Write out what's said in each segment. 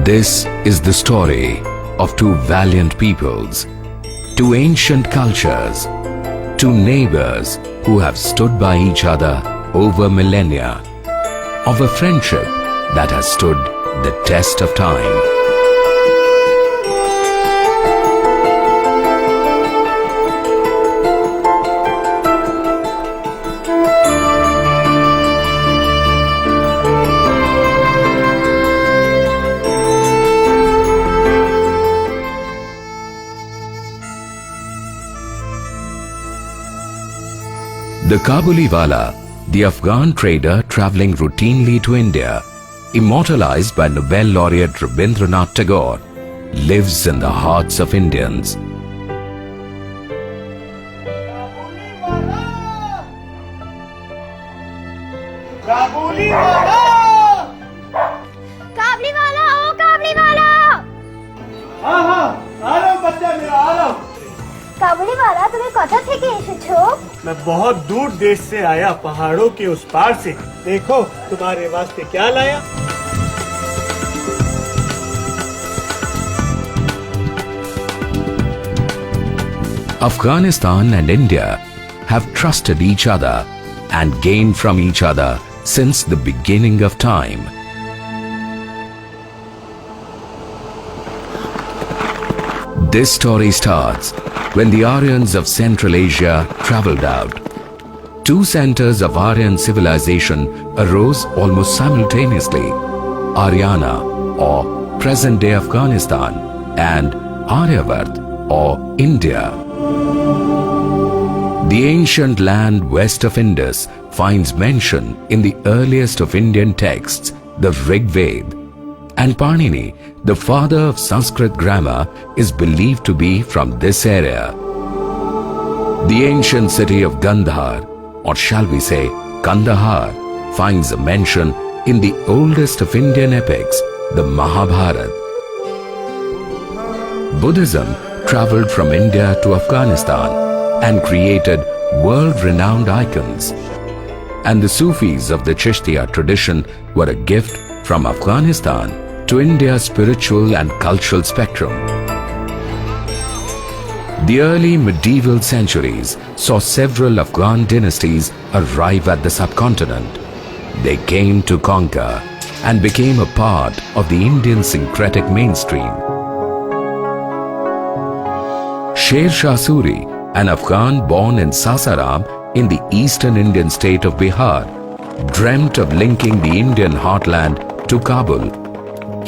This is the story of two valiant peoples, two ancient cultures, two neighbors who have stood by each other over millennia, of a friendship that has stood the test of time. The Kabuliwala, the Afghan trader travelling routinely to India, immortalized by Nobel laureate Rabindranath Tagore, lives in the hearts of Indians. Kabuliwala! काबलीवाला ओ काबलीवाला हाँ हाँ आ रहा हूँ बच्चा मेरा आ रहा हूँ। काबलीवाला तुम्हें कथा থেকে এসেছো? मैं बहुत दूर देश से आया, पहाड़ों के उस पार से। देखो तुम्हारे वास्ते क्या लाया। Afghanistan and India have trusted each other and gained from each other since the beginning of time. This story starts when the Aryans of Central Asia travelled out. Two centers of Aryan civilization arose almost simultaneously: Aryana, or present-day Afghanistan, and Aryavart, or India. The ancient land west of Indus finds mention in the earliest of Indian texts, the Rig Veda, and Panini, the father of Sanskrit grammar, is believed to be from this area. The ancient city of Gandhar, or shall we say Kandahar, finds a mention in the oldest of Indian epics, the Mahabharata. Buddhism travelled from India to Afghanistan and created world-renowned icons. And the Sufis of the Chishtiya tradition were a gift from Afghanistan to India's spiritual and cultural spectrum. The early medieval centuries saw several Afghan dynasties arrive at the subcontinent. They came to conquer and became a part of the Indian syncretic mainstream. Sher Shah Suri, an Afghan born in Sasaram in the eastern Indian state of Bihar, dreamt of linking the Indian heartland to Kabul.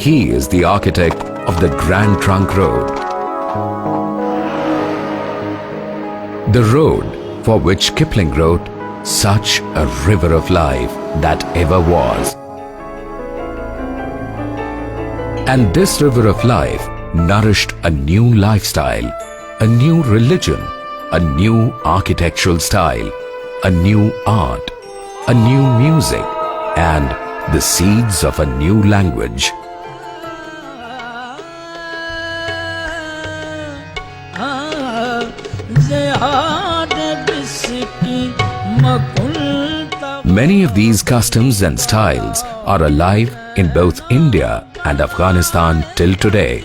He is the architect of the Grand Trunk Road. The road for which Kipling wrote, "Such a river of life that ever was." And this river of life nourished a new lifestyle, a new religion, a new architectural style, a new art, a new music, and the seeds of a new language. Many of these customs and styles are alive in both India and Afghanistan till today.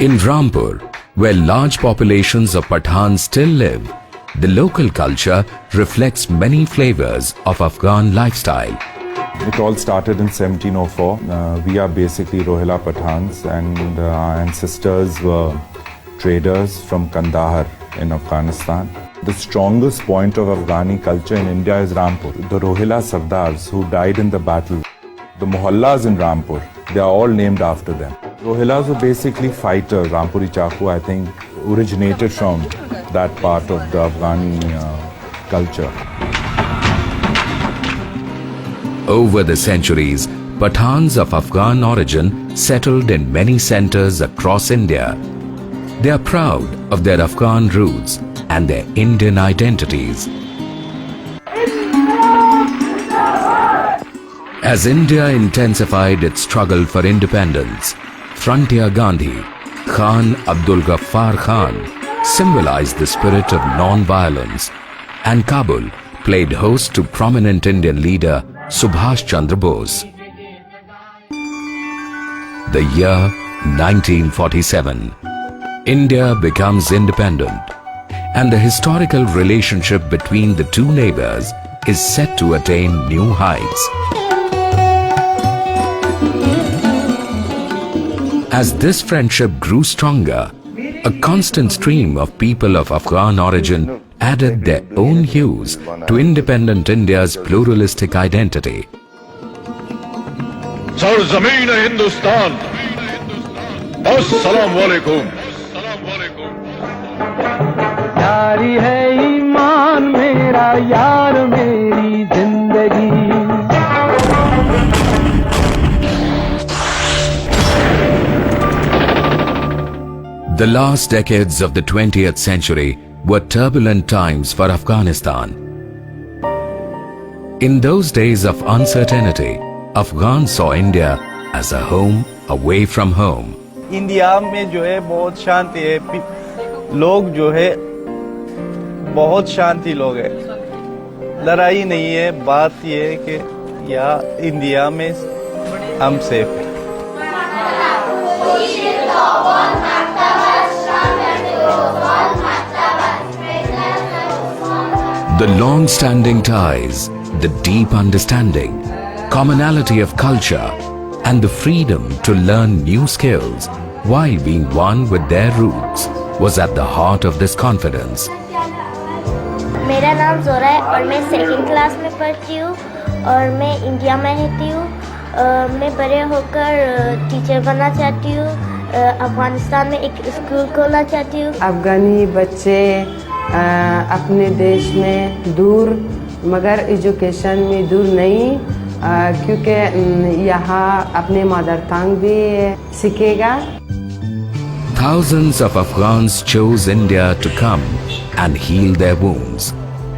In Rampur, where large populations of Pathans still live, the local culture reflects many flavors of Afghan lifestyle. It all started in 1704. We are basically Rohilla Pathans, and our ancestors were traders from Kandahar in Afghanistan. The strongest point of Afghani culture in India is Rampur. The Rohilla Sardars who died in the battle, the Mohallas in Rampur, they are all named after them. Rohillas were basically fighters. Rampuri Chaku, I think, originated from that part of the Afghani culture. Over the centuries, Pathans of Afghan origin settled in many centers across India. They are proud of their Afghan roots and their Indian identities. As India intensified its struggle for independence, Frontier Gandhi, Khan Abdul Ghaffar Khan, symbolized the spirit of non-violence, and Kabul played host to prominent Indian leader Subhash Chandra Bose. The year 1947. India becomes independent, and the historical relationship between the two neighbors is set to attain new heights. As this friendship grew stronger, a constant stream of people of Afghan origin added their own hues to independent India's pluralistic identity. सरज़मीन Hindustan, अस्सलाम वालेकुम। यारी है ईमान मेरा, यार मेरी जिंदगी। The last decades of the 20th century were turbulent times for Afghanistan. In those days of uncertainty, Afghans saw India as a home away from home. India में जो है बहुत शांति है, लोग जो है बहुत शांति लोग है, लड़ाई नहीं है। बात ये है कि यहाँ इंडिया में हम सेफ हैं। The long-standing ties, the deep understanding, commonality of culture, and the freedom to learn new skills while being one with their roots was at the heart of this confidence. मेरा नाम जोरा है और मैं second class में पढ़ती हूँ और मैं इंडिया में रहती हूँ। मैं बड़े होकर टीचर बनना चाहती हूँ। अफगानिस्तान में एक स्कूल खोलना चाहती हूँ। अफगानी बच्चे अपने देश में दूर मगर एजुकेशन में दूर नहीं, क्योंकि यहाँ अपने मदर टंग भी सीखेगा। Thousands of Afghans chose India to come and heal their wounds.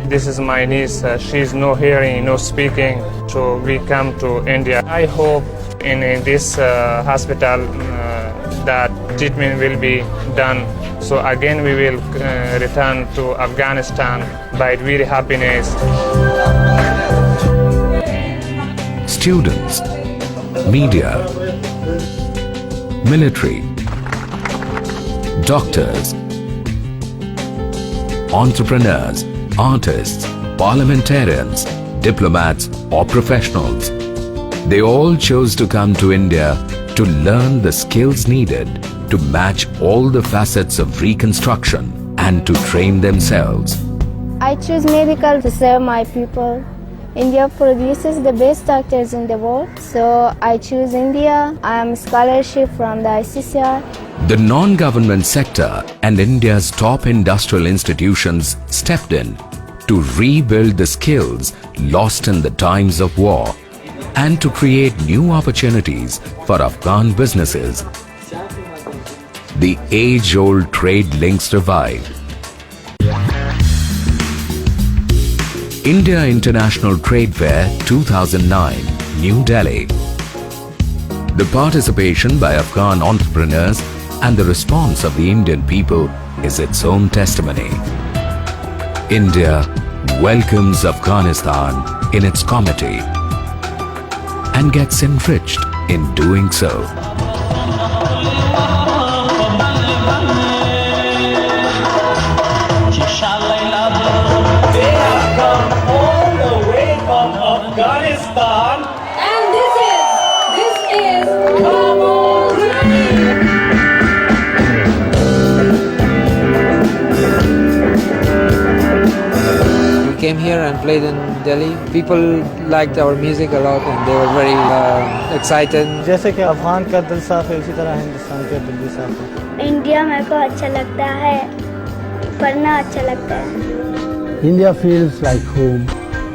This is my niece. She's no hearing, no speaking. So we come to India. I hope in this hospital that treatment will be done. So again we will return to Afghanistan by very happiness. Students, media, military, doctors, entrepreneurs, artists, parliamentarians, diplomats or professionals. They all chose to come to India to learn the skills needed to match all the facets of reconstruction and to train themselves. I choose medical to serve my people. India produces the best doctors in the world, so I choose India. I am scholarship from the ICCR. The non-government sector and India's top industrial institutions stepped in to rebuild the skills lost in the times of war and to create new opportunities for Afghan businesses. The age-old trade links revived. India International Trade Fair 2009, New Delhi. The participation by Afghan entrepreneurs and the response of the Indian people is its own testimony. India welcomes Afghanistan in its comity and gets enriched in doing so. They have come all the way from Afghanistan, and this is Kabul. We came here and played in Delhi. People liked our music a lot and they were very excited. जैसे कि अफगान का दिल साफ है, उसी तरह हिंदुस्तान का दिल भी साफ है। इंडिया मेरे को अच्छा लगता है, पढ़ना अच्छा लगता है। India feels like home.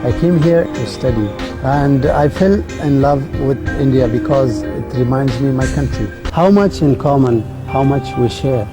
I came here to study and I fell in love with India because it reminds me of my country. How much in common, how much we share.